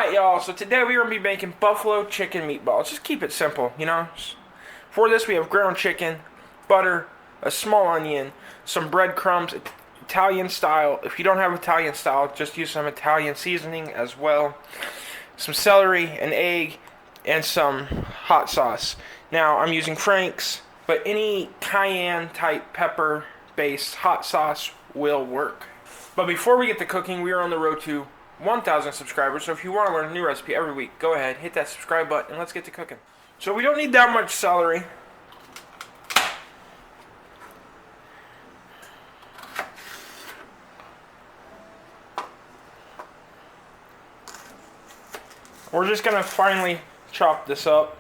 Alright, y'all, so today we're going to be making buffalo chicken meatballs. Just keep it simple, you know. For this, we have ground chicken, butter, a small onion, some breadcrumbs, Italian style. If you don't have Italian style, just use some Italian seasoning as well. Some celery, an egg, and some hot sauce. Now, I'm using Frank's, but any cayenne type pepper based hot sauce will work. But before we get to cooking, we are on the road to 1,000 subscribers, so if you want to learn a new recipe every week, go ahead, hit that subscribe button, and let's get to cooking. So we don't need that much celery. We're just going to finely chop this up.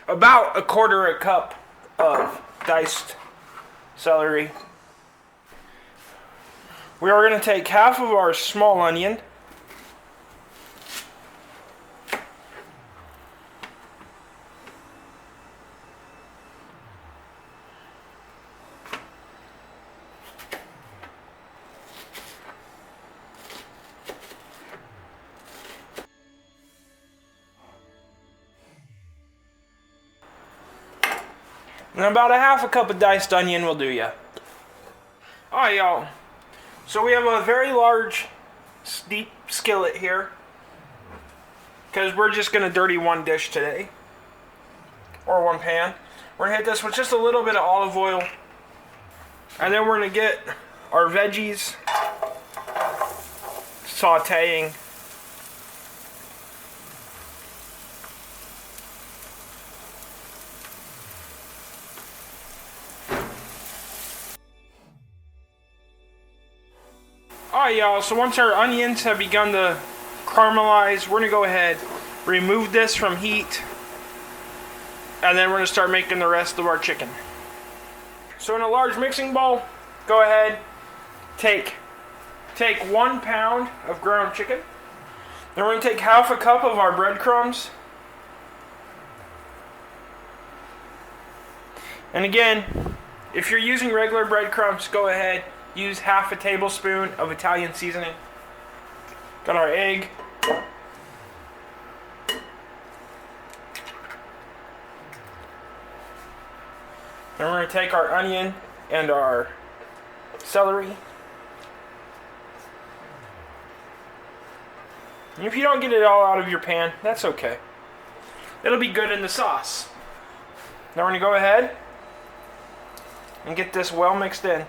About a quarter a cup of diced celery. We are going to take half of our small onion. And about a half a cup of diced onion will do ya. Alright, y'all. So we have a very large, deep skillet here. Because we're just going to dirty one dish today. Or one pan. We're going to hit this with just a little bit of olive oil. And then we're going to get our veggies sauteing. Alright, y'all, so once our onions have begun to caramelize, we're going to go ahead, remove this from heat, and then we're going to start making the rest of our chicken. So in a large mixing bowl, go ahead, take 1 pound of ground chicken. Then we're going to take half a cup of our breadcrumbs. And again, if you're using regular breadcrumbs, go ahead. Use half a tablespoon of Italian seasoning. Got our egg. Then we're going to take our onion and our celery. And if you don't get it all out of your pan, that's okay. It'll be good in the sauce. Now we're going to go ahead and get this well mixed in.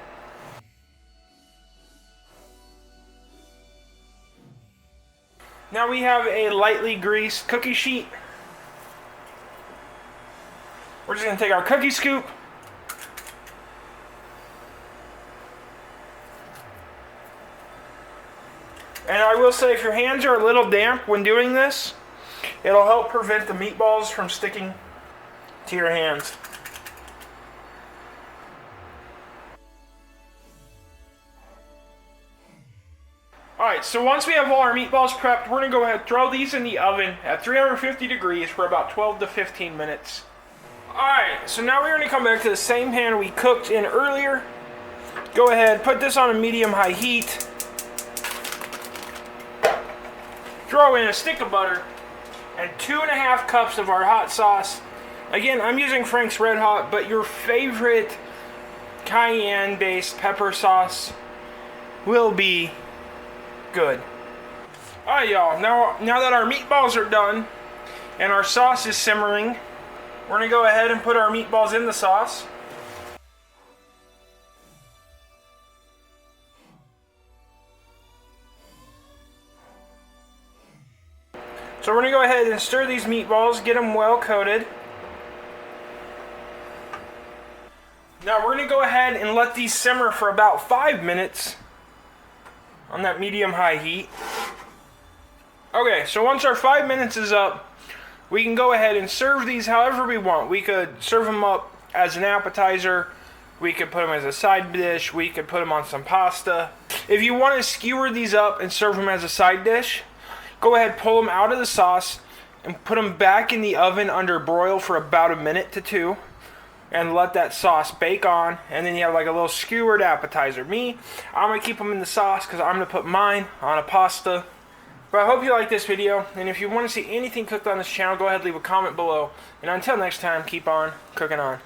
Now we have a lightly greased cookie sheet. We're just going to take our cookie scoop. And I will say, if your hands are a little damp when doing this, it'll help prevent the meatballs from sticking to your hands. Alright, so once we have all our meatballs prepped, we're going to go ahead and throw these in the oven at 350 degrees for about 12 to 15 minutes. Alright, so now we're going to come back to the same pan we cooked in earlier. Go ahead, put this on a medium-high heat. Throw in a stick of butter and 2.5 cups of our hot sauce. Again, I'm using Frank's Red Hot, but your favorite cayenne-based pepper sauce will be good. Alright, y'all, now that our meatballs are done and our sauce is simmering, we're going to go ahead and put our meatballs in the sauce. So we're going to go ahead and stir these meatballs, get them well coated. Now we're going to go ahead and let these simmer for about 5 minutes on that medium-high heat. Okay, so once our 5 minutes is up, we can go ahead and serve these however we want. We could serve them up as an appetizer. We could put them as a side dish. We could put them on some pasta. If you want to skewer these up and serve them as a side dish, go ahead, pull them out of the sauce and put them back in the oven under broil for about 1 minute to 2. and let that sauce bake on, and then you have like a little skewered appetizer. I'm going to keep them in the sauce because I'm going to put mine on a pasta. But I hope you like this video, and if you want to see anything cooked on this channel, go ahead and leave a comment below. And until next time, keep on cooking on.